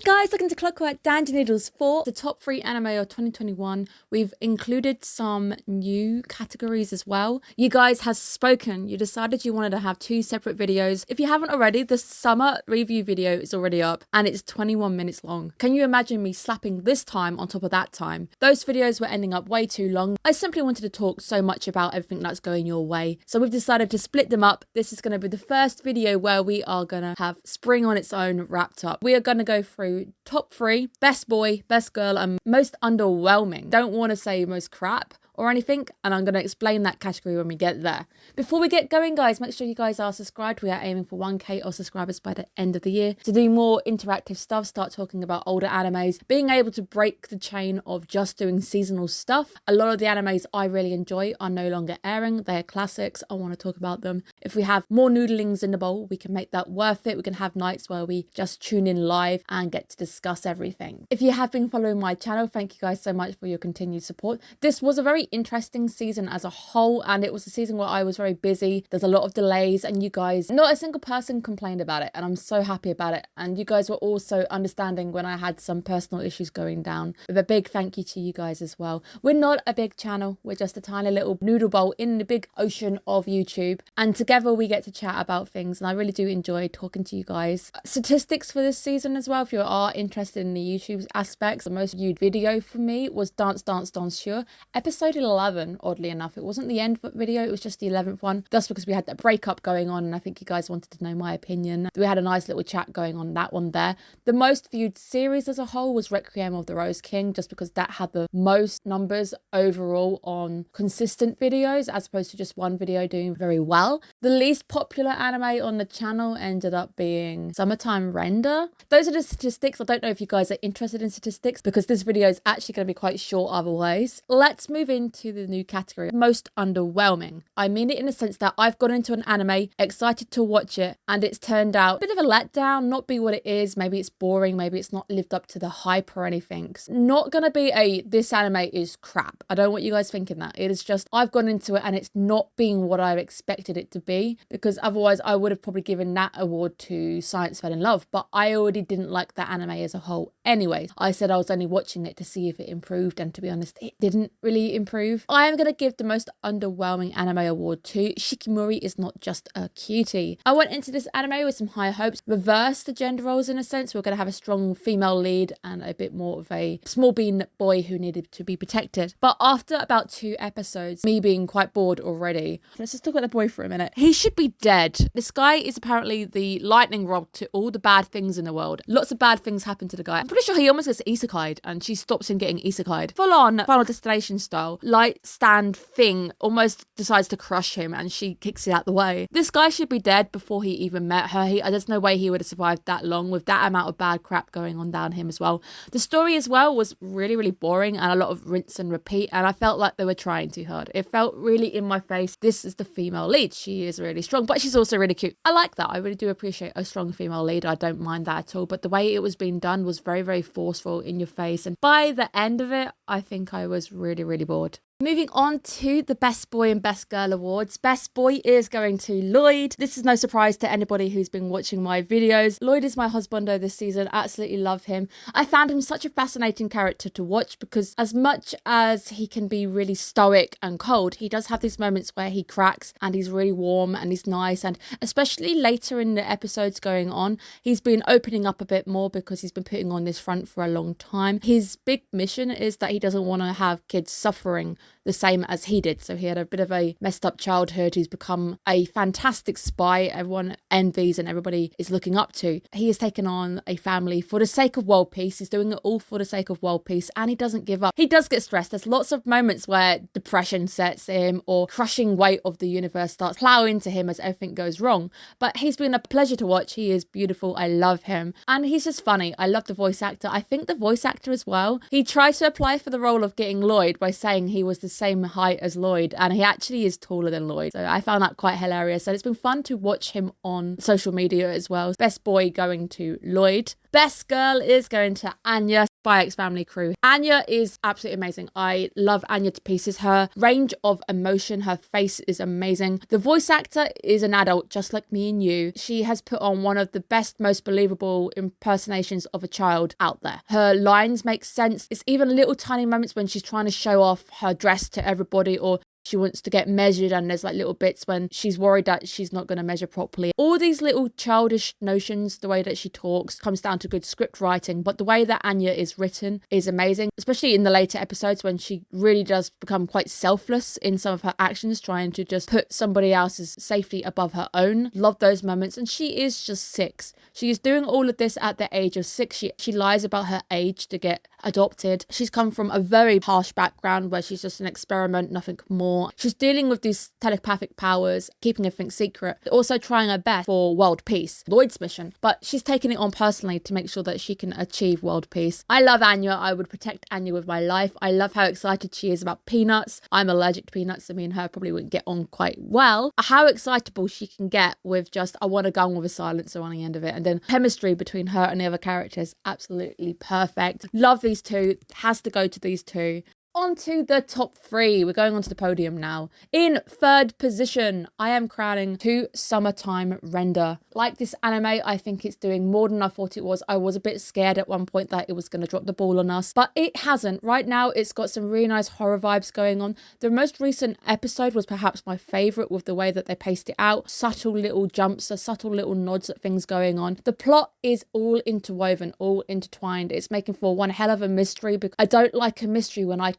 Guys, looking to Clockwork, Noodles for the top 3 anime of 2021. We've included some new categories as well. You guys have spoken. You decided you wanted to have 2 separate videos. If you haven't already, the summer review video is already up and it's 21 minutes long. Can you imagine me slapping this time on top of that time? Those videos were ending up way too long. I simply wanted to talk so much about everything that's going your way. So we've decided to split them up. This is going to be the first video where we are going to have Spring on its own wrapped up. We are going to go through top 3, best boy, best girl, and most underwhelming. Don't want to say most crap or anything, and I'm going to explain that category when we get there. Before we get going, guys, make sure you guys are subscribed. We are aiming for 1k of subscribers by the end of the year to do more interactive stuff, start talking about older animes, being able to break the chain of just doing seasonal stuff. A lot of the animes I really enjoy are no longer airing. They're classics. I want to talk about them. If we have more noodlings in the bowl, we can make that worth it. We can have nights where we just tune in live and get to discuss everything. If you have been following my channel, thank you guys so much for your continued support. This was a very interesting season as a whole, and it was a season where I was very busy. There's a lot of delays, and you guys, not a single person complained about it, and I'm so happy about it. And you guys were also understanding when I had some personal issues going down. With a big thank you to you guys as well. We're not a big channel, we're just a tiny little noodle bowl in the big ocean of YouTube, and together we get to chat about things, and I really do enjoy talking to you guys. Statistics for this season as well, if you are interested in the YouTube aspects, the most viewed video for me was Dance Dance Dance Sure, episode 11, oddly enough. It wasn't the end video, it was just the 11th one, just because we had that breakup going on, and I think you guys wanted to know my opinion. We had a nice little chat going on that one there. The most viewed series as a whole was Requiem of the Rose King, just because that had the most numbers overall on consistent videos, as opposed to just one video doing very well. The least popular anime on the channel ended up being Summertime Render. Those are the statistics. I don't know if you guys are interested in statistics, because this video is actually going to be quite short otherwise. Let's move into the new category, most underwhelming. I mean it in the sense that I've gone into an anime excited to watch it, and it's turned out a bit of a letdown, not be what it is. Maybe it's boring, maybe it's not lived up to the hype or anything. It's not gonna be a this anime is crap. I don't want you guys thinking that. It is just I've gone into it and it's not being what I expected it to be, because otherwise I would have probably given that award to Science Fell in Love, but I already didn't like that anime as a whole anyway. I said I was only watching it to see if it improved, and to be honest, it didn't really improve. I am going to give the most underwhelming anime award to Shikimori Is Not Just a Cutie. I went into this anime with some high hopes, reversed the gender roles in a sense. We're going to have a strong female lead and a bit more of a small bean boy who needed to be protected. But after about 2 episodes, me being quite bored already, let's just talk about the boy for a minute. He should be dead. This guy is apparently the lightning rod to all the bad things in the world. Lots of bad things happen to the guy. I'm pretty sure he almost gets isekai'd, and she stops him getting isekai'd. Full on Final Destination style. Light stand thing almost decides to crush him, and she kicks it out the way. This guy should be dead before he even met her. There's no way he would have survived that long with that amount of bad crap going on down him as well. The story as well was really, really boring and a lot of rinse and repeat, and I felt like they were trying too hard. It felt really in my face. This is the female lead. She is really strong, but she's also really cute. I like that. I really do appreciate a strong female lead. I don't mind that at all, but the way it was being done was very, very forceful, in your face, and by the end of it, I think I was really, really bored. Moving on to the Best Boy and Best Girl Awards. Best Boy is going to Lloyd. This is no surprise to anybody who's been watching my videos. Lloyd is my husbando this season. Absolutely love him. I found him such a fascinating character to watch, because as much as he can be really stoic and cold, he does have these moments where he cracks and he's really warm and he's nice, and especially later in the episodes going on, he's been opening up a bit more because he's been putting on this front for a long time. His big mission is that he doesn't want to have kids suffering the same as he did. So he had a bit of a messed up childhood. He's become a fantastic spy everyone envies and everybody is looking up to. He has taken on a family for the sake of world peace. He's doing it all for the sake of world peace, and he doesn't give up. He does get stressed. There's lots of moments where depression sets him, or crushing weight of the universe starts plowing into him as everything goes wrong. But he's been a pleasure to watch. He is beautiful. I love him. And he's just funny. I love the voice actor. I think the voice actor as well, he tried to apply for the role of getting Lloyd by saying he was the same height as Lloyd, and he actually is taller than Lloyd. So I found that quite hilarious, and it's been fun to watch him on social media as well. Best boy going to Lloyd. Best girl is going to Anya. Spy X Family crew. Anya is absolutely amazing. I love Anya to pieces. Her range of emotion, her face is amazing. The voice actor is an adult just like me and you. She has put on one of the best, most believable impersonations of a child out there. Her lines make sense. It's even little tiny moments when she's trying to show off her dress to everybody, or she wants to get measured, and there's like little bits when she's worried that she's not going to measure properly. All these little childish notions, the way that she talks, comes down to good script writing. But the way that Anya is written is amazing, especially in the later episodes when she really does become quite selfless in some of her actions, trying to just put somebody else's safety above her own. Love those moments. And she is just 6. She is doing all of this at the age of 6. She lies about her age to get adopted. She's come from a very harsh background where she's just an experiment, nothing more. She's dealing with these telepathic powers, keeping everything secret, also trying her best for world peace, Lloyd's mission, but she's taking it on personally to make sure that she can achieve world peace. I love Anya. I would protect Anya with my life. I love how excited she is about peanuts. I'm allergic to peanuts, so me and her probably wouldn't get on quite well. How excitable she can get with just, I want a gun with a silencer on the end of it, and then chemistry between her and the other characters, absolutely perfect. Love these two. Has to go to these two. On to the top 3. We're going on to the podium now. In 3rd position, I am crowning To Summertime Render. Like this anime, I think it's doing more than I thought it was. I was a bit scared at one point that it was going to drop the ball on us, but it hasn't. Right now, it's got some really nice horror vibes going on. The most recent episode was perhaps my favourite, with the way that they paced it out. Subtle little jumps, subtle little nods at things going on. The plot is all interwoven, all intertwined. It's making for one hell of a mystery, because I don't like a mystery when I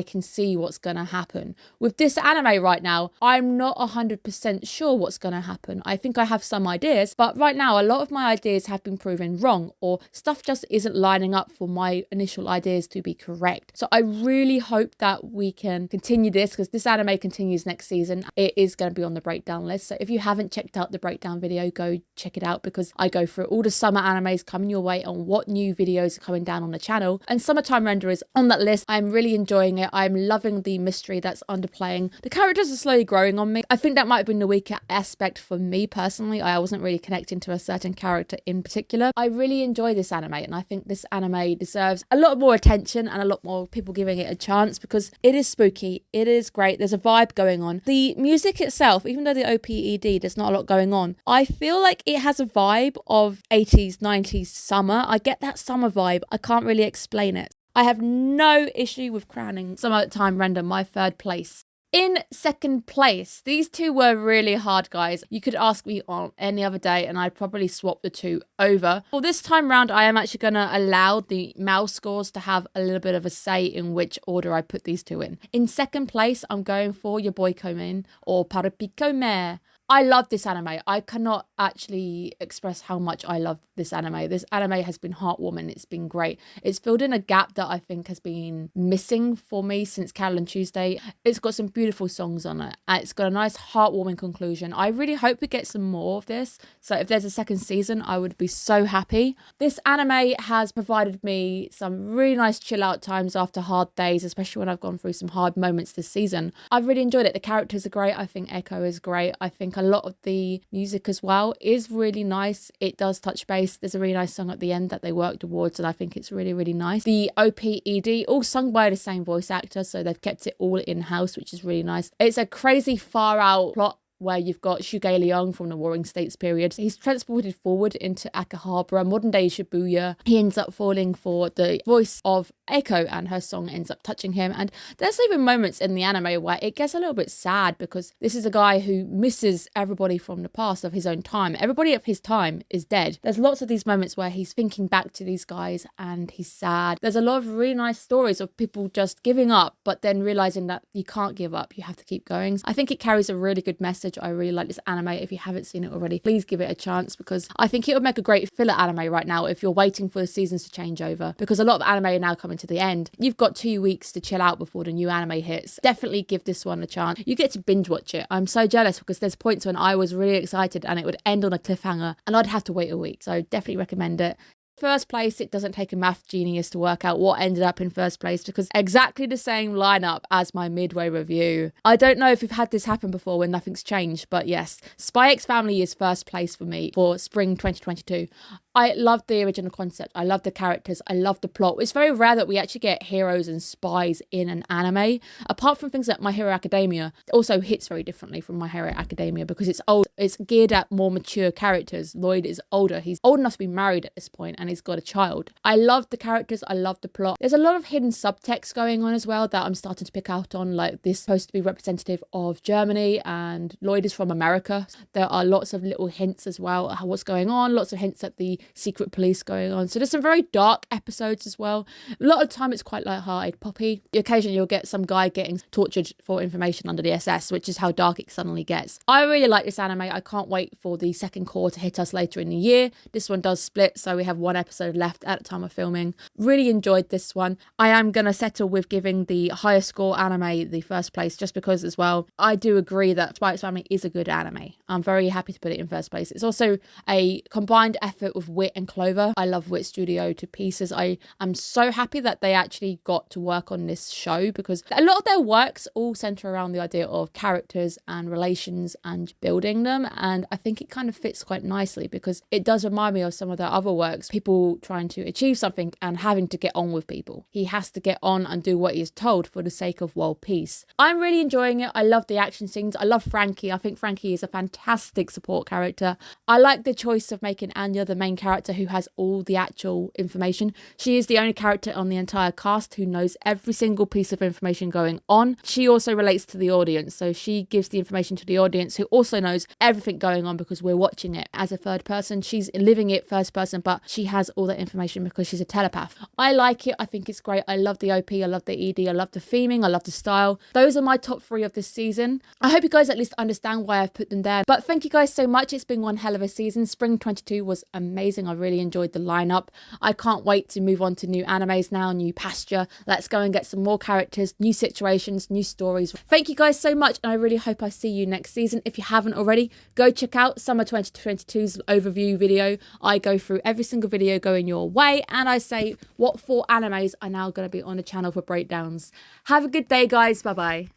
can see what's going to happen. With this anime right now, I'm not 100% sure what's going to happen. I think I have some ideas, but right now a lot of my ideas have been proven wrong, or stuff just isn't lining up for my initial ideas to be correct. So I really hope that we can continue this, because this anime continues next season. It is going to be on the breakdown list. So if you haven't checked out the breakdown video, go check it out, because I go through all the summer animes coming your way on what new videos are coming down on the channel, and Summertime Render is on that list. I'm really enjoying it. I'm loving the mystery that's underplaying. The characters are slowly growing on me. I think that might have been the weaker aspect for me personally. I wasn't really connecting to a certain character in particular. I really enjoy this anime, and I think this anime deserves a lot more attention and a lot more people giving it a chance, because it is spooky. It is great. There's a vibe going on. The music itself, even though the OPED, there's not a lot going on, I feel like it has a vibe of 80s, 90s summer. I get that summer vibe. I can't really explain it. I have no issue with crowning Summertime Render my 3rd place. In 2nd place, these two were really hard, guys. You could ask me on any other day and I'd probably swap the two over. Well, this time round, I am actually going to allow the mouse scores to have a little bit of a say in which order I put these two in. In 2nd place, I'm going for Your Boy Komen, or Parapico Mare. I love this anime. I cannot actually express how much I love this anime. This anime has been heartwarming. It's been great. It's filled in a gap that I think has been missing for me since Carol and Tuesday. It's got some beautiful songs on it. And it's got a nice heartwarming conclusion. I really hope we get some more of this. So if there's a 2nd season, I would be so happy. This anime has provided me some really nice chill out times after hard days, especially when I've gone through some hard moments this season. I've really enjoyed it. The characters are great. I think Echo is great. I think a lot of the music as well is really nice. It does touch base. There's a really nice song at the end that they worked towards, and I think it's really, really nice. The OPED, all sung by the same voice actor, so they've kept it all in-house, which is really nice. It's a crazy far out plot where you've got Shuge Leong from the Warring States period. He's transported forward into Akihabara, modern day Shibuya. He ends up falling for the voice of Echo, and her song ends up touching him. And there's even moments in the anime where it gets a little bit sad, because this is a guy who misses everybody from the past of his own time. Everybody of his time is dead. There's lots of these moments where he's thinking back to these guys and he's sad. There's a lot of really nice stories of people just giving up, but then realizing that you can't give up. You have to keep going. I think it carries a really good message. I really like this anime. If you haven't seen it already, please give it a chance, because I think it would make a great filler anime right now if you're waiting for the seasons to change over, because a lot of anime are now coming to the end. You've got 2 weeks to chill out before the new anime hits. Definitely give this one a chance. You get to binge watch it. I'm so jealous, because there's points when I was really excited and it would end on a cliffhanger and I'd have to wait a week. So definitely recommend it. 1st place, it doesn't take a math genius to work out what ended up in 1st place, because exactly the same lineup as my midway review. I don't know if we've had this happen before when nothing's changed, but yes, Spy X Family is 1st place for me for spring 2022. I love the original concept. I love the characters. I love the plot. It's very rare that we actually get heroes and spies in an anime. Apart from things like My Hero Academia, it also hits very differently from My Hero Academia because it's old. It's geared at more mature characters. Lloyd is older. He's old enough to be married at this point and he's got a child. I love the characters. I love the plot. There's a lot of hidden subtext going on as well that I'm starting to pick out on. Like, this is supposed to be representative of Germany and Lloyd is from America. There are lots of little hints as well at what's going on. Lots of hints at the secret police going on. So there's some very dark episodes as well. A lot of the time it's quite light-hearted, poppy. Occasionally you'll get some guy getting tortured for information under the SS, which is how dark it suddenly gets. I really like this anime. I can't wait for the second core to hit us later in the year. This one does split, so we have one episode left at the time of filming. Really enjoyed this one. I am going to settle with giving the higher score anime the first place, just because as well, I do agree that Spy X Family is a good anime. I'm very happy to put it in first place. It's also a combined effort with Wit and Clover. I love Wit Studio to pieces. I am so happy that they actually got to work on this show because a lot of their works all center around the idea of characters and relations and building them, and I think it kind of fits quite nicely because it does remind me of some of their other works, people trying to achieve something and having to get on with people. He has to get on and do what he is told for the sake of world peace. I'm really enjoying it. I love the action scenes. I love Frankie. I think Frankie is a fantastic support character. I like the choice of making Anya the main character who has all the actual information. She is the only character on the entire cast who knows every single piece of information going on. She also relates to the audience, so she gives the information to the audience who also knows everything going on because we're watching it as a third person. She's living it first person, but she has all that information because she's a telepath. I like it. I think it's great. I love the OP. I love the ED. I love the theming. I love the style. Those are my top 3 of this season. I hope you guys at least understand why I've put them there. But thank you guys so much. It's been one hell of a season. Spring 22 was amazing. I really enjoyed the lineup. I can't wait to move on to new animes now, new pasture. Let's go and get some more characters, new situations, new stories. Thank you guys so much, and I really hope I see you next season. If you haven't already, go check out Summer 2022's overview video. I go through every single video going your way, and I say what 4 animes are now going to be on the channel for breakdowns. Have a good day, guys. Bye bye.